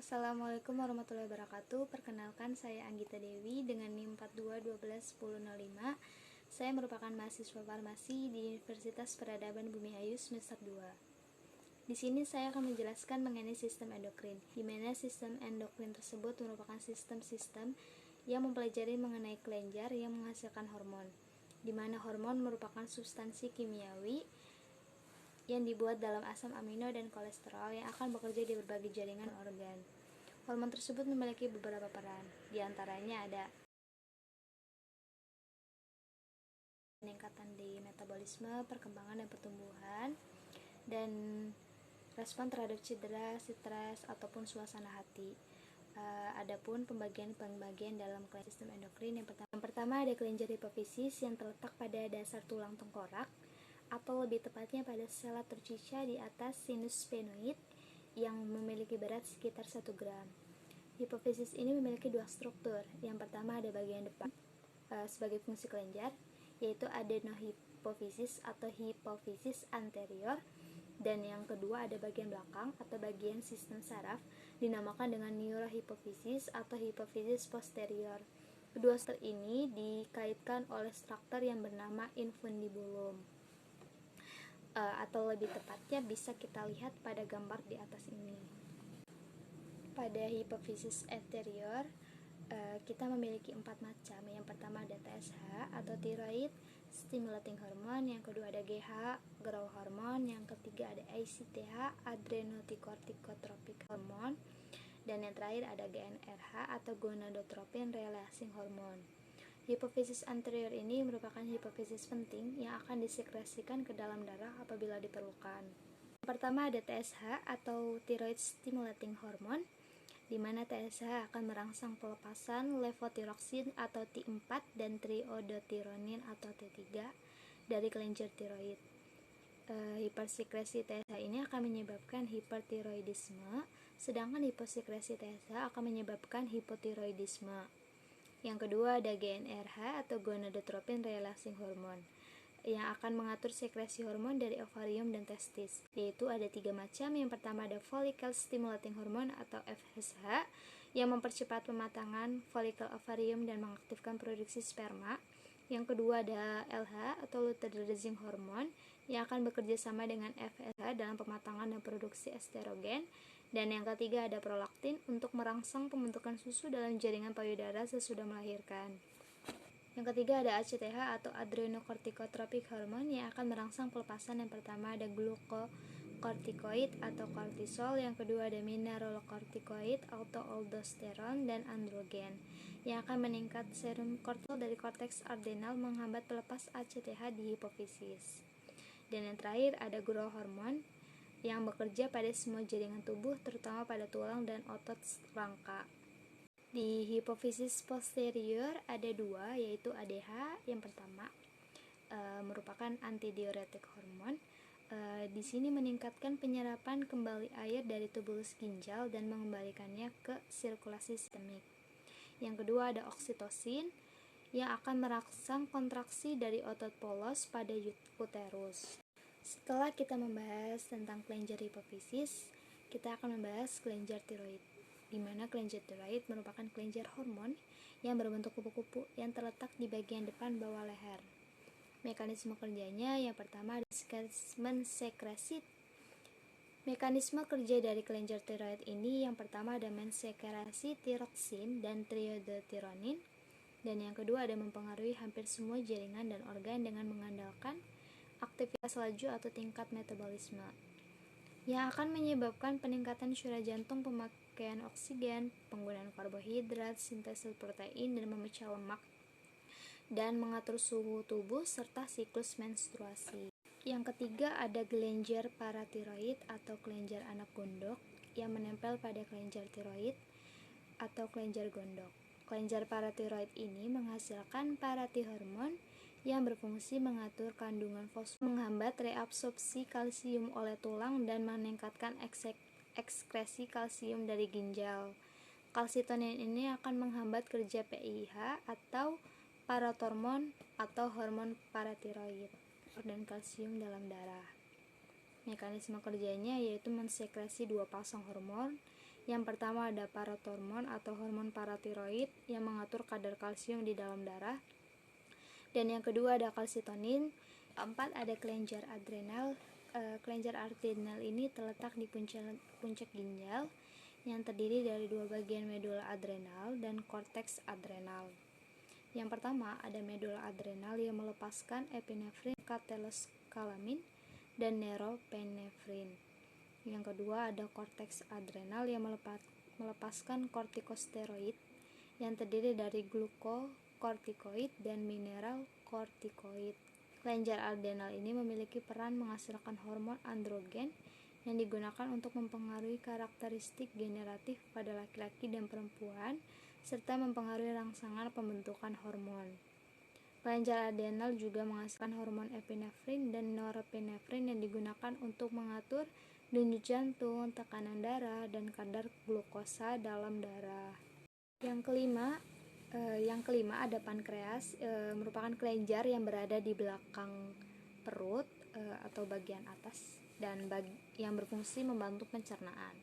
Assalamualaikum warahmatullahi wabarakatuh. Perkenalkan, saya Anggita Dewi dengan NIM 42121005. Saya merupakan mahasiswa farmasi di Universitas Peradaban Bumi Ayu semester 2. Di sini saya akan menjelaskan mengenai sistem endokrin, di mana sistem endokrin tersebut merupakan sistem-sistem yang mempelajari mengenai kelenjar yang menghasilkan hormon, di mana hormon merupakan substansi kimiawi yang dibuat dalam asam amino dan kolesterol yang akan bekerja di berbagai jaringan organ. Hormon tersebut memiliki beberapa peran, di antaranya ada peningkatan di metabolisme, perkembangan dan pertumbuhan, dan respon terhadap cedera, stres, ataupun suasana hati. Adapun pembagian dalam sistem endokrin yang pertama ada kelenjar hipofisis yang terletak pada dasar tulang tengkorak, atau lebih tepatnya pada sela torcica di atas sinus sphenoid yang memiliki berat sekitar 1 gram. Hipofisis ini memiliki dua struktur. Yang pertama ada bagian depan sebagai fungsi kelenjar, yaitu adenohipofisis atau hipofisis anterior, dan yang kedua ada bagian belakang atau bagian sistem saraf dinamakan dengan neurohipofisis atau hipofisis posterior. Kedua struktur ini dikaitkan oleh struktur yang bernama infundibulum. Atau lebih tepatnya bisa kita lihat pada gambar di atas ini. Pada hipofisis anterior kita memiliki 4 macam. Yang pertama ada TSH atau thyroid stimulating hormone, yang kedua ada GH growth hormone, yang ketiga ada ACTH adrenocorticotropic hormone, dan yang terakhir ada GnRH atau gonadotropin releasing hormone. Hipofisis anterior ini merupakan hipofisis penting yang akan disekresikan ke dalam darah apabila diperlukan. Yang pertama ada TSH atau thyroid stimulating hormone, di mana TSH akan merangsang pelepasan levothyroxine atau T4 dan triiodothyronine atau T3 dari kelenjar tiroid. Hipersekresi TSH ini akan menyebabkan hipertiroidisme, sedangkan hiposekresi TSH akan menyebabkan hipotiroidisme. Yang kedua ada GnRH atau gonadotropin releasing hormone, yang akan mengatur sekresi hormon dari ovarium dan testis, yaitu ada 3 macam. Yang pertama ada follicle stimulating hormone atau FSH, yang mempercepat pematangan folikel ovarium dan mengaktifkan produksi sperma. Yang kedua ada LH atau luteinizing hormone, yang akan bekerja sama dengan FSH dalam pematangan dan produksi estrogen. Dan yang ketiga ada prolaktin untuk merangsang pembentukan susu dalam jaringan payudara sesudah melahirkan. Yang ketiga ada ACTH atau adrenocorticotropic hormone, yang akan merangsang pelepasan. Yang pertama ada glucocorticoid atau kortisol, yang kedua ada mineralocorticoid atau aldosteron dan androgen, yang akan meningkat serum kortisol dari korteks adrenal menghambat pelepas ACTH di hipofisis. Dan yang terakhir ada growth hormone, yang bekerja pada semua jaringan tubuh, terutama pada tulang dan otot rangka. Di hipofisis posterior ada 2, yaitu ADH. Yang pertama merupakan antidiuretik hormon. Di sini meningkatkan penyerapan kembali air dari tubulus ginjal dan mengembalikannya ke sirkulasi sistemik. Yang kedua ada oksitosin, yang akan merangsang kontraksi dari otot polos pada uterus. Setelah kita membahas tentang kelenjar hipofisis, kita akan membahas kelenjar tiroid, di mana kelenjar tiroid merupakan kelenjar hormon yang berbentuk kupu-kupu yang terletak di bagian depan bawah leher. Mekanisme kerjanya yang pertama ada mensekresi. Mekanisme kerja dari kelenjar tiroid ini yang pertama ada mensekresi tiroksin dan triiodothyronine, dan yang kedua ada mempengaruhi hampir semua jaringan dan organ dengan mengandalkan aktivitas laju atau tingkat metabolisme, yang akan menyebabkan peningkatan syaraf jantung, pemakaian oksigen, penggunaan karbohidrat, sintesis protein, dan memecah lemak, dan mengatur suhu tubuh serta siklus menstruasi. Yang ketiga ada kelenjar paratiroid atau kelenjar anak gondok, yang menempel pada kelenjar tiroid atau kelenjar gondok. Kelenjar paratiroid ini menghasilkan paratihormon yang berfungsi mengatur kandungan fosfor, menghambat reabsorpsi kalsium oleh tulang, dan meningkatkan ekskresi kalsium dari ginjal. Kalsitonin ini akan menghambat kerja PIH atau parathormon atau hormon paratiroid dan kalsium dalam darah. Mekanisme kerjanya yaitu mensekresi 2 pasang hormon, Yang pertama ada parathormon atau hormon paratiroid yang mengatur kadar kalsium di dalam darah. Dan yang kedua ada kalsitonin. Keempat ada kelenjar adrenal. Kelenjar adrenal ini terletak di puncak ginjal yang terdiri dari dua bagian medula adrenal dan korteks adrenal. Yang pertama ada medula adrenal yang melepaskan epinefrin, katekoskalamin, dan norepinefrin. Yang kedua ada korteks adrenal yang melepaskan kortikosteroid yang terdiri dari glukokortikoid dan mineral kortikoid. Kelenjar adrenal ini memiliki peran menghasilkan hormon androgen yang digunakan untuk mempengaruhi karakteristik generatif pada laki-laki dan perempuan serta mempengaruhi rangsangan pembentukan hormon. Kelenjar adrenal juga menghasilkan hormon epinefrin dan norepinefrin yang digunakan untuk mengatur denyut jantung, tekanan darah, dan kadar glukosa dalam darah. Yang kelima ada pankreas, merupakan kelenjar yang berada di belakang perut atau bagian atas dan yang berfungsi membantu pencernaan.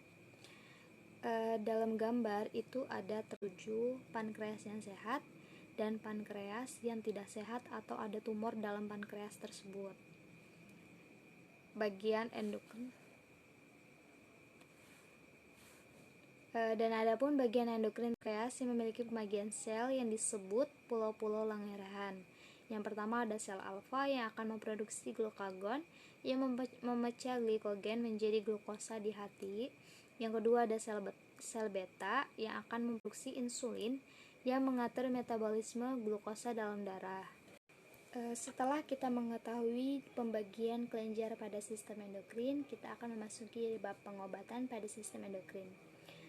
Dalam gambar itu ada 7 pankreas yang sehat dan pankreas yang tidak sehat atau ada tumor dalam pankreas tersebut. Bagian endokrin. Dan adapun bagian endokrin pankreas yang memiliki pembagian sel yang disebut pulau-pulau Langerhans. Yang pertama ada sel alfa yang akan memproduksi glukagon yang memecah glikogen menjadi glukosa di hati. Yang kedua ada sel beta yang akan memproduksi insulin yang mengatur metabolisme glukosa dalam darah. Setelah kita mengetahui pembagian kelenjar pada sistem endokrin, kita akan memasuki bab pengobatan pada sistem endokrin,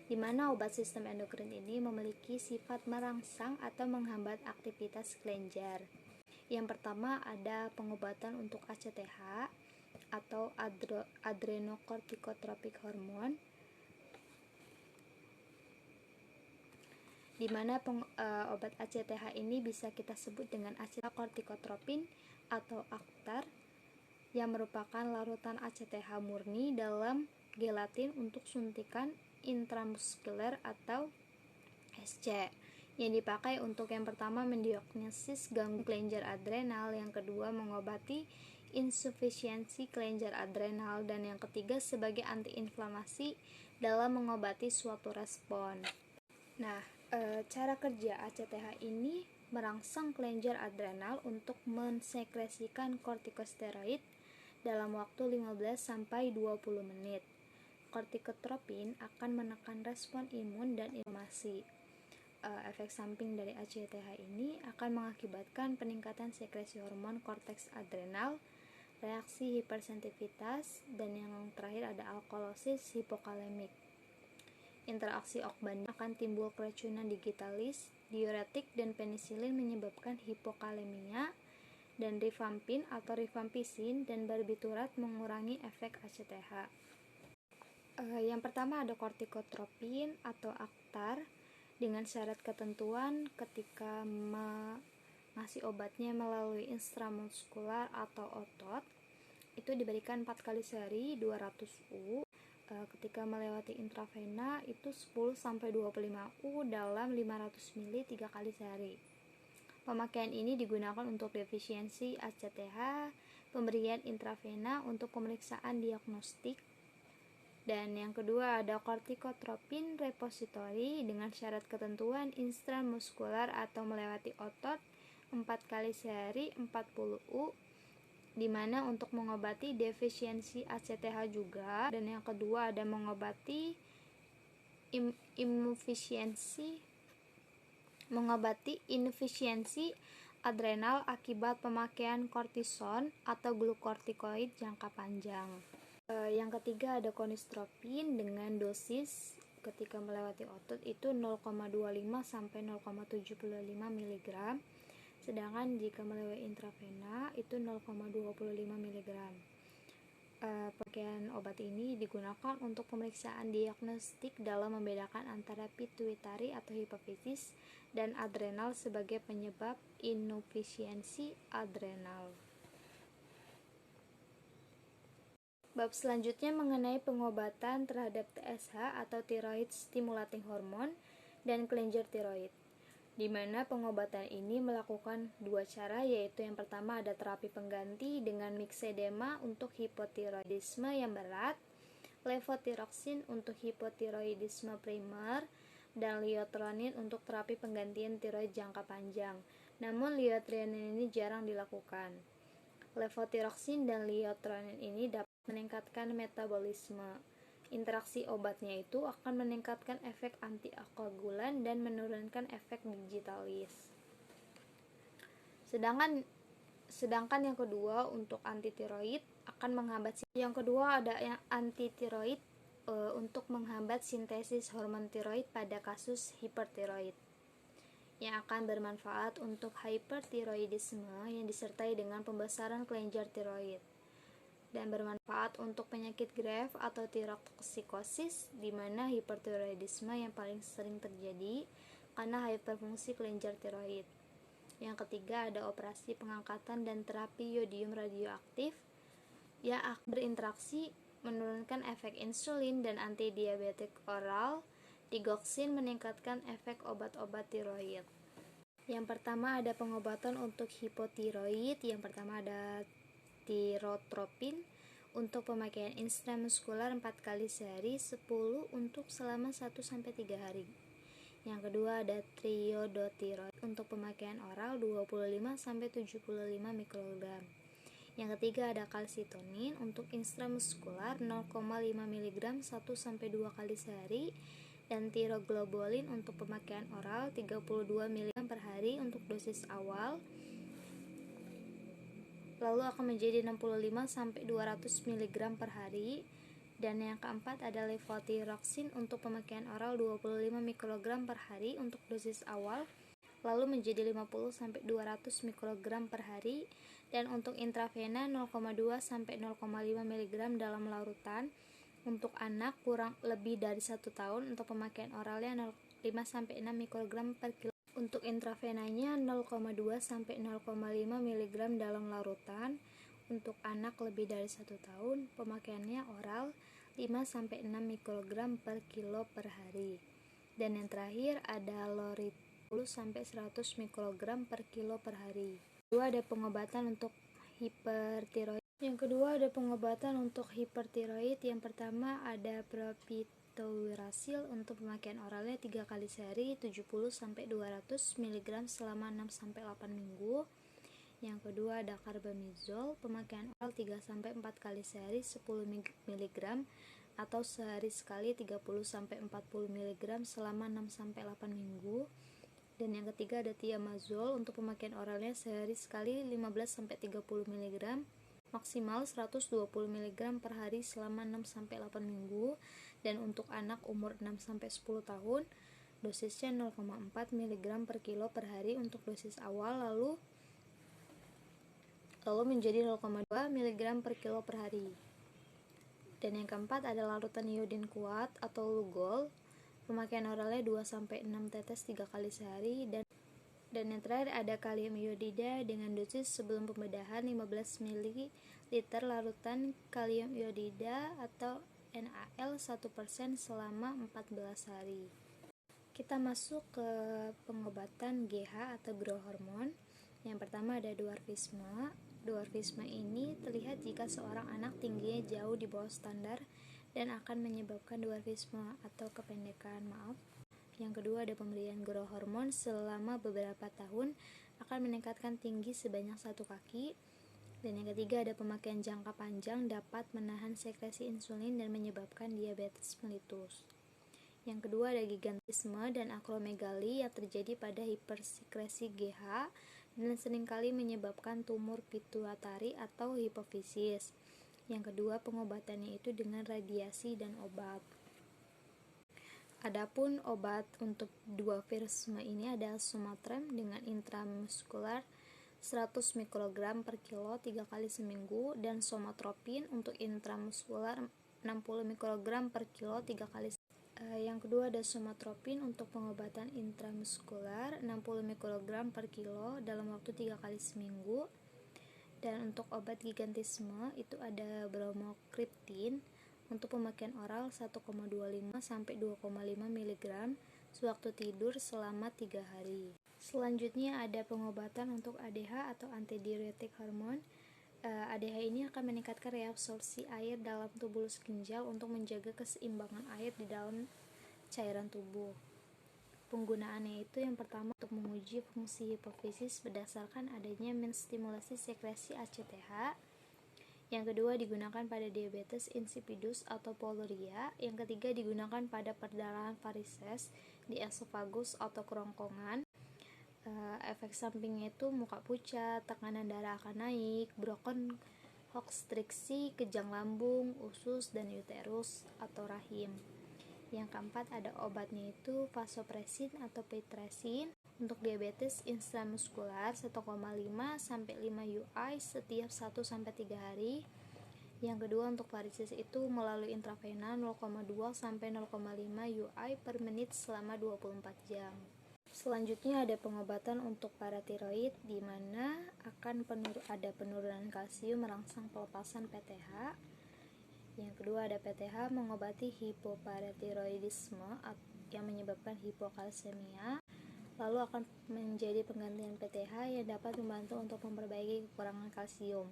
di mana obat sistem endokrin ini memiliki sifat merangsang atau menghambat aktivitas kelenjar. Yang pertama ada pengobatan untuk ACTH atau adrenocorticotropic hormone, di mana obat ACTH ini bisa kita sebut dengan acetylkortikotropin atau Actar, yang merupakan larutan ACTH murni dalam gelatin untuk suntikan intramuskuler atau SC, yang dipakai untuk yang pertama mendiagnosis gangguan kelenjar adrenal, yang kedua mengobati insufisiensi kelenjar adrenal, dan yang ketiga sebagai antiinflamasi dalam mengobati suatu respon. Nah, cara kerja ACTH ini merangsang kelenjar adrenal untuk mensekresikan kortikosteroid dalam waktu 15-20 menit. Kortikotropin akan menekan respon imun dan inflamasi. Efek samping dari ACTH ini akan mengakibatkan peningkatan sekresi hormon korteks adrenal, reaksi hipersensitivitas, dan yang terakhir ada alkalosis hipokalemik. Interaksi okban akan timbul keracunan digitalis, diuretik, dan penisilin menyebabkan hipokalemia, dan rifampin atau rifampisin dan barbiturat mengurangi efek ACTH. Yang pertama ada kortikotropin atau Actar dengan syarat ketentuan ketika ngasih obatnya melalui intramuskular atau otot itu diberikan 4 kali sehari 200 U. Ketika melewati intravena itu 10-25 U dalam 500 ml 3 kali sehari. Pemakaian ini digunakan untuk defisiensi ACTH, pemberian intravena untuk pemeriksaan diagnostik. Dan yang kedua ada kortikotropin repository dengan syarat ketentuan intramuskular atau melewati otot 4 kali sehari 40 U, di mana untuk mengobati defisiensi ACTH juga. Dan yang kedua ada mengobati inefisiensi adrenal akibat pemakaian kortison atau glukortikoid jangka panjang. Yang ketiga ada konistropin dengan dosis ketika melewati otot itu 0,25 sampai 0,75 mg, sedangkan jika melewati intravena itu 0,25 mg. Pemakaian obat ini digunakan untuk pemeriksaan diagnostik dalam membedakan antara pituitari atau hipofisis dan adrenal sebagai penyebab inefisiensi adrenal. Bab selanjutnya mengenai pengobatan terhadap TSH atau thyroid stimulating hormone dan kelenjar tiroid, di mana pengobatan ini melakukan dua cara, yaitu yang pertama ada terapi pengganti dengan mixedema untuk hipotiroidisme yang berat, levothyroxine untuk hipotiroidisme primer, dan liotronine untuk terapi penggantian tiroid jangka panjang. Namun liotronine ini jarang dilakukan. Levothyroxine dan liotronine ini dapat meningkatkan metabolisme. Interaksi obatnya itu akan meningkatkan efek antikoagulan dan menurunkan efek digitalis. Sedangkan yang kedua untuk antitiroid akan menghambat. Yang kedua ada yang antitiroid untuk menghambat sintesis hormon tiroid pada kasus hipertiroid, yang akan bermanfaat untuk hypertiroidisme yang disertai dengan pembesaran kelenjar tiroid, dan bermanfaat untuk penyakit Graves atau tirotoksikosis, di mana hipertiroidisme yang paling sering terjadi karena hiperfungsi kelenjar tiroid. Yang ketiga ada operasi pengangkatan dan terapi yodium radioaktif yang berinteraksi menurunkan efek insulin dan antidiabetik oral. Digoxin meningkatkan efek obat-obat tiroid. Yang pertama ada pengobatan untuk hipotiroid. Yang pertama ada tirotropin untuk pemakaian intramuskular 4 kali sehari 10 untuk selama 1-3 hari. Yang kedua ada triodotiroid untuk pemakaian oral 25-75 mikrogram. Yang ketiga ada kalsitonin untuk intramuskular 0,5 mg 1-2 kali sehari, dan tiroglobulin untuk pemakaian oral 32 mg per hari untuk dosis awal, lalu akan menjadi 65-200 mg per hari. Dan yang keempat ada levothyroxine untuk pemakaian oral 25 mikrogram per hari untuk dosis awal, lalu menjadi 50-200 mikrogram per hari. Dan untuk intravena 0,2-0,5 mg dalam larutan. Untuk anak kurang lebih dari 1 tahun untuk pemakaian oralnya 5-6 mikrogram per kilo. Untuk intravenanya 0,2-0,5 mg dalam larutan. Untuk anak lebih dari 1 tahun pemakaiannya oral 5-6 mikrogram per kilo per hari. Dan yang terakhir ada lorit 10-100 mikrogram per kilo per hari. Kedua ada pengobatan untuk hipertiroid. Yang kedua ada pengobatan untuk hipertiroid. Yang pertama ada propitouracil untuk pemakaian oralnya 3 kali sehari 70-200 mg selama 6-8 minggu. Yang kedua ada carbamazole, pemakaian oral 3-4 kali sehari 10 mg atau sehari sekali 30-40 mg selama 6-8 minggu. Dan yang ketiga ada thiamazole untuk pemakaian oralnya sehari sekali 15-30 mg maksimal 120 mg per hari selama 6-8 minggu. Dan untuk anak umur 6-10 tahun dosisnya 0,4 mg per kilo per hari untuk dosis awal, lalu menjadi 0,2 mg per kilo per hari. Dan yang keempat ada larutan iodin kuat atau Lugol, pemakaian oralnya 2-6 tetes 3 kali sehari. Dan yang terakhir ada kalium iodida dengan dosis sebelum pembedahan 15 ml larutan kalium iodida atau NaL 1% selama 14 hari. Kita masuk ke pengobatan GH atau growth hormone. Yang pertama ada dwarfisme. Dwarfisme ini terlihat jika seorang anak tingginya jauh di bawah standar dan akan menyebabkan dwarfisme atau kependekan. Yang kedua ada pemberian growth hormone selama beberapa tahun akan meningkatkan tinggi sebanyak 1 kaki. Dan yang ketiga ada pemakaian jangka panjang dapat menahan sekresi insulin dan menyebabkan diabetes mellitus. Yang kedua ada gigantisme dan akromegali yang terjadi pada hipersekresi GH dan seringkali menyebabkan tumor pituitari atau hipofisis. Yang kedua pengobatannya itu dengan radiasi dan obat. Adapun obat untuk dwarfisme ini ada sumatrem dengan intramuskular 100 mikrogram per kilo 3 kali seminggu, dan somatropin untuk intramuskular 60 mikrogram per kilo 3 kali seminggu. Yang kedua ada somatropin untuk pengobatan intramuskular 60 mikrogram per kilo dalam waktu 3 kali seminggu. Dan untuk obat gigantisme itu ada bromokriptin untuk pemakaian oral 1,25 sampai 2,5 mg sewaktu tidur selama 3 hari. Selanjutnya ada pengobatan untuk ADH atau antidiuretik hormon. ADH ini akan meningkatkan reabsorpsi air dalam tubulus ginjal untuk menjaga keseimbangan air di dalam cairan tubuh. Penggunaannya itu yang pertama untuk menguji fungsi hipofisis berdasarkan adanya menstimulasi sekresi ACTH. Yang kedua digunakan pada diabetes insipidus atau poluria. Yang ketiga digunakan pada perdarahan varises di esofagus atau kerongkongan. Efek sampingnya itu muka pucat, tekanan darah akan naik, bronkonstriksi, kejang lambung, usus, dan uterus atau rahim. Yang keempat ada obatnya itu vasopresin atau pitresin untuk diabetes intramuskular 1,5 sampai 5 UI setiap 1 sampai 3 hari. Yang kedua untuk varises itu melalui intravena 0,2 sampai 0,5 UI per menit selama 24 jam. Selanjutnya ada pengobatan untuk paratiroid di mana akan ada penurunan kalsium merangsang pelepasan PTH. Yang kedua ada PTH mengobati hipoparatiroidisme yang menyebabkan hipokalsemia. Lalu akan menjadi penggantian PTH yang dapat membantu untuk memperbaiki kekurangan kalsium.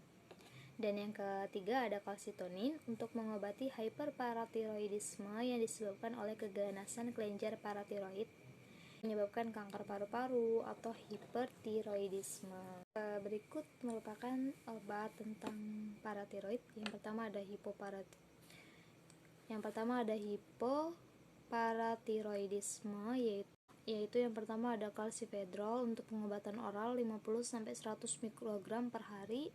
Dan yang ketiga ada kalsitonin untuk mengobati hyperparatiroidisme yang disebabkan oleh keganasan kelenjar paratiroid menyebabkan kanker paru-paru atau hipertiroidisme. Berikut merupakan obat tentang paratiroid. Yang pertama ada hipoparatiroidisme yaitu yang pertama ada calcivedrol untuk pengobatan oral 50-100 mikrogram per hari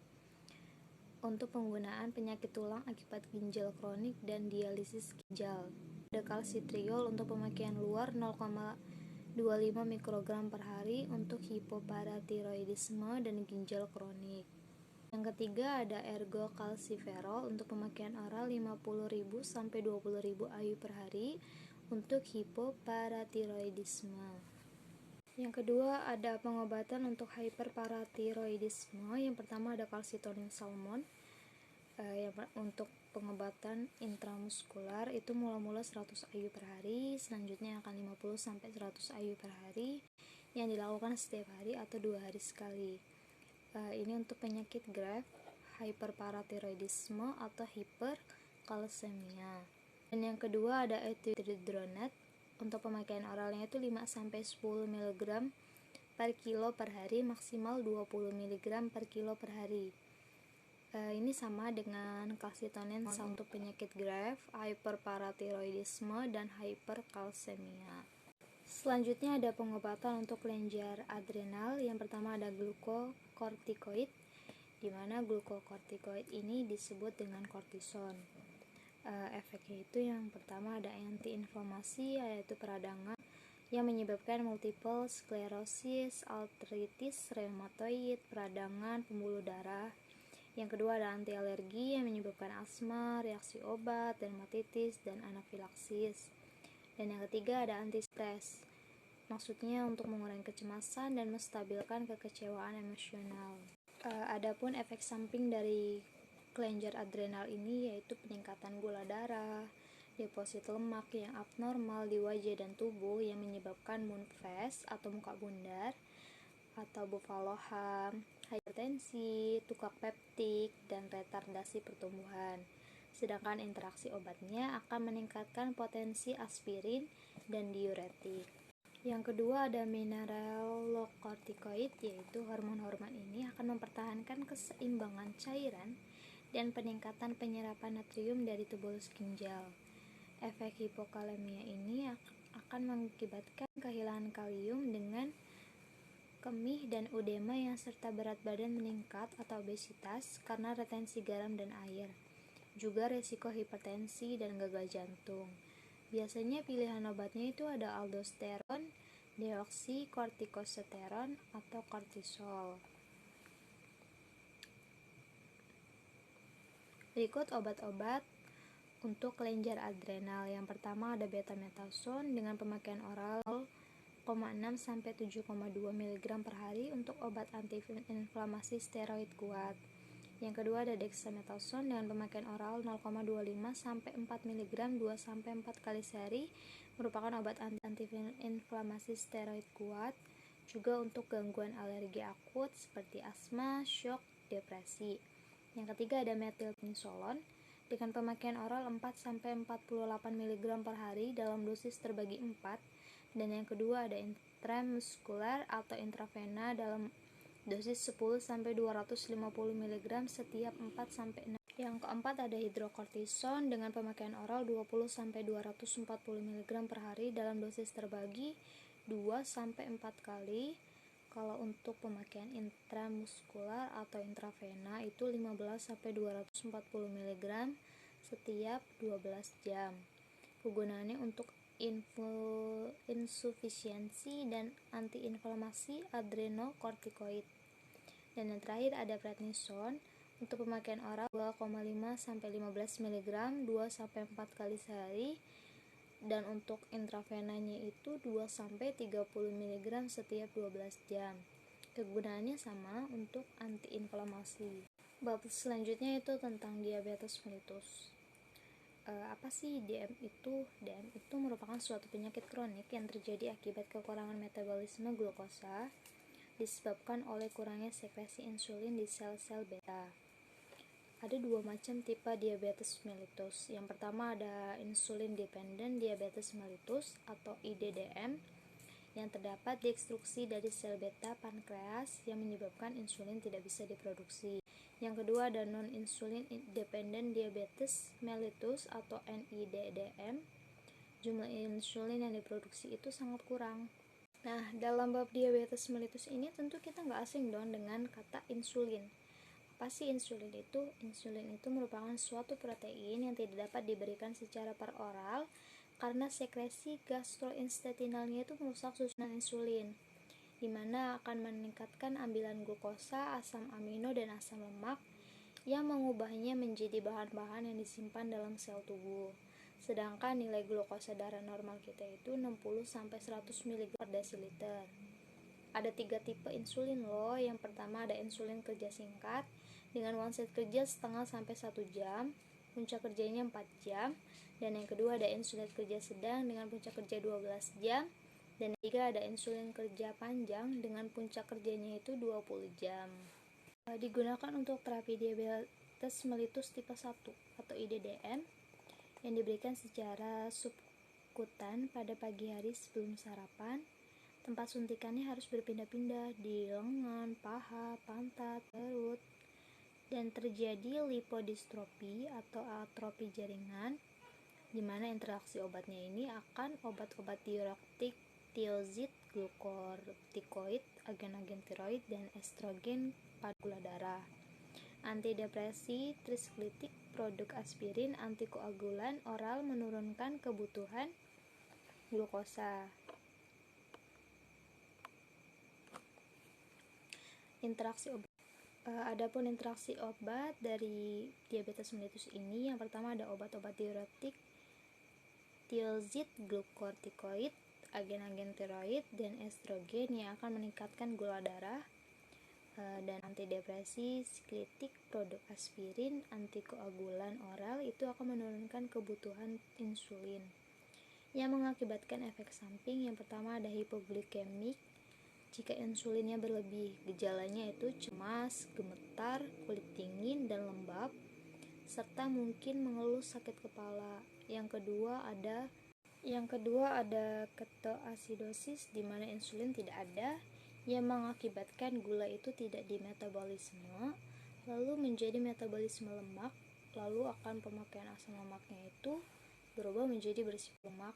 untuk penggunaan penyakit tulang akibat ginjal kronik dan dialisis ginjal. Ada calcitriol untuk pemakaian luar 0,25 mikrogram per hari untuk hipoparatiroidisme dan ginjal kronik. Yang ketiga ada ergocalciferol untuk pemakaian oral 50.000 sampai 20.000 IU per hari untuk hipoparatiroidisme. Yang kedua ada pengobatan untuk hyperparatiroidisme. Yang pertama ada calcitonin salmon. Untuk pengobatan intramuskular itu mula-mula 100 IU per hari, selanjutnya akan 50 sampai 100 IU per hari yang dilakukan setiap hari atau 2 hari sekali. Ini untuk penyakit Graves, hyperparatiroidisme atau hiperkalsemia. Dan yang kedua ada ethydronate untuk pemakaian oralnya itu 5 sampai 10 mg per kilo per hari, maksimal 20 mg per kilo per hari. Ini sama dengan calcitonin untuk penyakit Graves, hyperparatiroidisme, dan hyperkalsemia. Selanjutnya ada pengobatan untuk kelenjar adrenal. Yang pertama ada glukokortikoid, di mana glukokortikoid ini disebut dengan kortison. Efeknya itu yang pertama ada antiinflamasi yaitu peradangan yang menyebabkan multiple sklerosis, artritis reumatoid, peradangan pembuluh darah. Yang kedua ada anti alergi yang menyebabkan asma, reaksi obat, dermatitis, dan anafilaksis. Dan yang ketiga ada anti stres, maksudnya untuk mengurangi kecemasan dan menstabilkan kekecewaan emosional. Adapun efek samping dari kelenjar adrenal ini yaitu peningkatan gula darah, deposit lemak yang abnormal di wajah dan tubuh yang menyebabkan moon face atau muka bundar, atau buffalo hump, hipertensi, tukak peptik, dan retardasi pertumbuhan. Sedangkan interaksi obatnya akan meningkatkan potensi aspirin dan diuretik. Yang kedua ada mineralokortikoid, yaitu hormon-hormon ini akan mempertahankan keseimbangan cairan dan peningkatan penyerapan natrium dari tubulus ginjal. Efek hipokalemia ini akan mengakibatkan kehilangan kalium dengan kemih dan edema yang serta berat badan meningkat atau obesitas karena retensi garam dan air. Juga resiko hipertensi dan gagal jantung. Biasanya pilihan obatnya itu ada aldosteron, deoksikorsitosteron, atau kortisol. Berikut obat-obat untuk kelenjar adrenal. Yang pertama ada betamethasone dengan pemakaian oral 0,6 sampai 7,2 mg per hari untuk obat antiinflamasi steroid kuat. Yang kedua ada dexamethasone dengan pemakaian oral 0,25 sampai 4 mg 2 sampai 4 kali sehari, merupakan obat anti-inflamasi steroid kuat, juga untuk gangguan alergi akut seperti asma, syok, depresi. Yang ketiga ada metilprednisolon dengan pemakaian oral 4 sampai 48 mg per hari dalam dosis terbagi 4. Dan yang kedua ada intramuskular atau intravena dalam dosis 10 sampai 250 mg setiap 4 sampai 6. Yang keempat ada hidrokortison dengan pemakaian oral 20 sampai 240 mg per hari dalam dosis terbagi 2 sampai 4 kali. Kalau untuk pemakaian intramuskular atau intravena itu 15 sampai 240 mg setiap 12 jam. Kegunaannya untuk insufisiensi dan antiinflamasi adrenokortikoid. Dan yang terakhir ada prednison untuk pemakaian oral 2,5 sampai 15 mg 2 sampai 4 kali sehari, dan untuk intravenanya itu 2 sampai 30 mg setiap 12 jam. Kegunaannya sama untuk antiinflamasi. Bab selanjutnya itu tentang diabetes mellitus. Apa sih DM itu? DM itu merupakan suatu penyakit kronik yang terjadi akibat kekurangan metabolisme glukosa disebabkan oleh kurangnya sekresi insulin di sel-sel beta. Ada dua macam tipe diabetes mellitus. Yang pertama ada insulin dependent diabetes mellitus atau IDDM yang terdapat destruksi dari sel beta pankreas yang menyebabkan insulin tidak bisa diproduksi. Yang kedua ada non-insulin dependent diabetes mellitus atau NIDDM. Jumlah insulin yang diproduksi itu sangat kurang. Nah, dalam bab diabetes mellitus ini tentu kita nggak asing dong dengan kata insulin. Apa sih insulin itu? Insulin itu merupakan suatu protein yang tidak dapat diberikan secara per oral karena sekresi gastrointestinalnya itu merusak susunan insulin, di mana akan meningkatkan ambilan glukosa, asam amino, dan asam lemak yang mengubahnya menjadi bahan-bahan yang disimpan dalam sel tubuh. Sedangkan nilai glukosa darah normal kita itu 60 sampai 100 mg per desiliter. Ada 3 tipe insulin loh. Yang pertama ada insulin kerja singkat dengan onset kerja setengah sampai 1 jam, puncak kerjanya 4 jam. Dan yang kedua ada insulin kerja sedang dengan puncak kerja 12 jam. Dan yang ketiga ada insulin kerja panjang dengan puncak kerjanya itu 20 jam. Digunakan untuk terapi diabetes mellitus tipe 1 atau IDDM yang diberikan secara subkutan pada pagi hari sebelum sarapan. Tempat suntikannya harus berpindah-pindah di lengan, paha, pantat, perut, dan terjadi lipodistrofi atau atrofi jaringan, di mana interaksi obatnya ini akan obat-obat diuretik, tiozid, glukortikoid, agen-agen tiroid, dan estrogen pada gula darah. Antidepresi, trisklitik, produk aspirin, antikoagulan oral menurunkan kebutuhan glukosa. Interaksi obat. Adapun interaksi obat dari diabetes mellitus ini, yang pertama ada obat-obat diuretik, tiozid, glukortikoid, agen-agen tiroid, dan estrogen yang akan meningkatkan gula darah. Dan antidepresi, sklitik, produk aspirin, antikoagulan oral itu akan menurunkan kebutuhan insulin yang mengakibatkan efek samping. Yang pertama ada hipoglikemik jika insulinnya berlebih. Gejalanya itu cemas, gemetar, kulit dingin dan lembab, serta mungkin mengeluh sakit kepala. Yang kedua ada ketoasidosis di mana insulin tidak ada, yang mengakibatkan gula itu tidak dimetabolisme, lalu menjadi metabolisme lemak, lalu akan pemakaian asam lemaknya itu berubah menjadi bersifat lemak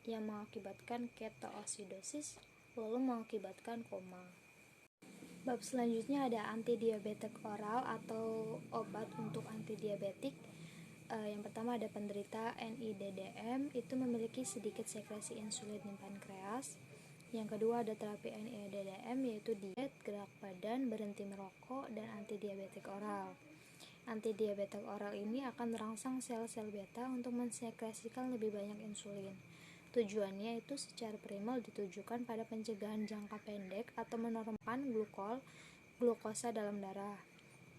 yang mengakibatkan ketoasidosis, lalu mengakibatkan koma. Bab selanjutnya ada antidiabetik oral atau obat untuk antidiabetik. Yang pertama ada penderita NIDDM, itu memiliki sedikit sekresi insulin di pankreas. Yang kedua ada terapi NIDDM, yaitu diet, gerak badan, berhenti merokok, dan antidiabetik oral. Antidiabetik oral ini akan merangsang sel-sel beta untuk mensekresikan lebih banyak insulin. Tujuannya itu secara primer ditujukan pada pencegahan jangka pendek atau menurunkan glukosa dalam darah.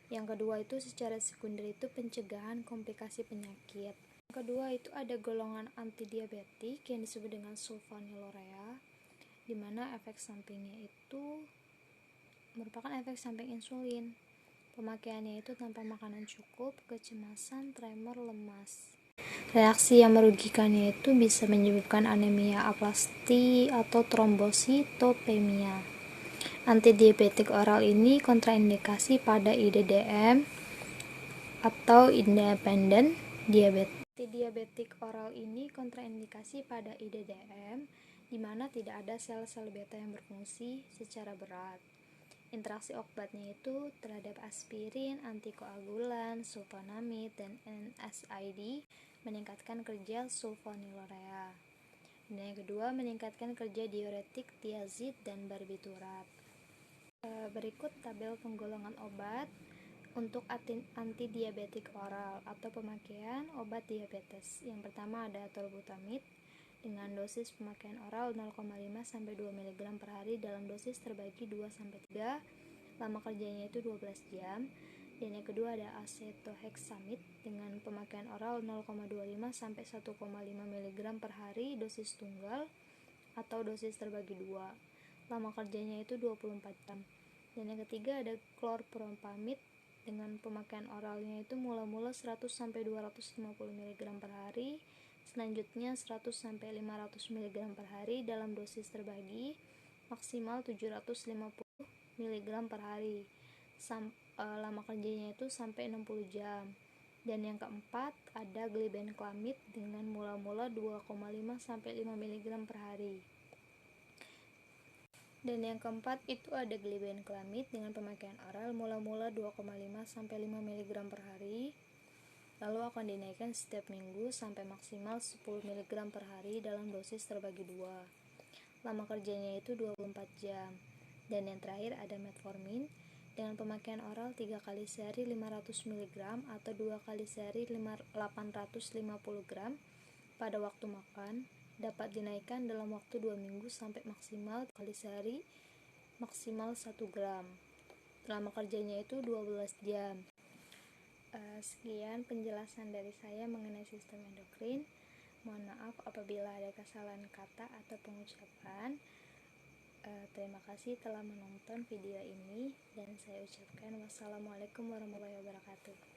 Yang kedua itu secara sekunder itu pencegahan komplikasi penyakit. Yang kedua itu ada golongan antidiabetik yang disebut dengan sulfonylurea, di mana efek sampingnya itu merupakan efek samping insulin. Pemakaiannya itu tanpa makanan cukup, kecemasan, tremor, lemas. Reaksi yang merugikannya itu bisa menyebabkan anemia aplastik atau trombositopenia. Antidiabetik oral ini kontraindikasi pada IDDM atau independent diabetes. Antidiabetik oral ini kontraindikasi pada IDDM, di mana tidak ada sel-sel beta yang berfungsi secara berat. Interaksi obatnya itu terhadap aspirin, antikoagulan, sulfonamid, dan NSAID meningkatkan kerja sulfonylurea. Dan yang kedua, meningkatkan kerja diuretik, tiazid, dan barbiturat. Berikut tabel penggolongan obat untuk antidiabetik oral atau pemakaian obat diabetes. Yang pertama ada tolbutamid dengan dosis pemakaian oral 0,5-2 mg per hari dalam dosis terbagi 2-3, lama kerjanya itu 12 jam. Dan yang kedua ada acetohexamid dengan pemakaian oral 0,25-1,5 mg per hari dosis tunggal atau dosis terbagi 2, lama kerjanya itu 24 jam. Dan yang ketiga ada chlorpropamid dengan pemakaian oralnya itu mula-mula 100-250 mg per hari, selanjutnya 100-500 mg per hari dalam dosis terbagi, maksimal 750 mg per hari. Lama kerjanya itu sampai 60 jam. Dan yang keempat ada glibenclamid dengan mula-mula 2,5-5 mg per hari. Dan yang keempat itu ada glibenclamid dengan pemakaian oral mula-mula 2,5-5 mg per hari, lalu akan dinaikkan setiap minggu sampai maksimal 10 mg per hari dalam dosis terbagi 2. Lama kerjanya itu 24 jam. Dan yang terakhir ada metformin dengan pemakaian oral 3 kali sehari 500 mg atau 2 kali sehari 850 gram pada waktu makan, dapat dinaikkan dalam waktu 2 minggu sampai maksimal kali sehari maksimal 1 gram. Lama kerjanya itu 12 jam. Sekian penjelasan dari saya mengenai sistem endokrin. Mohon maaf apabila ada kesalahan kata atau pengucapan. Terima kasih telah menonton video ini dan saya ucapkan wassalamualaikum warahmatullahi wabarakatuh.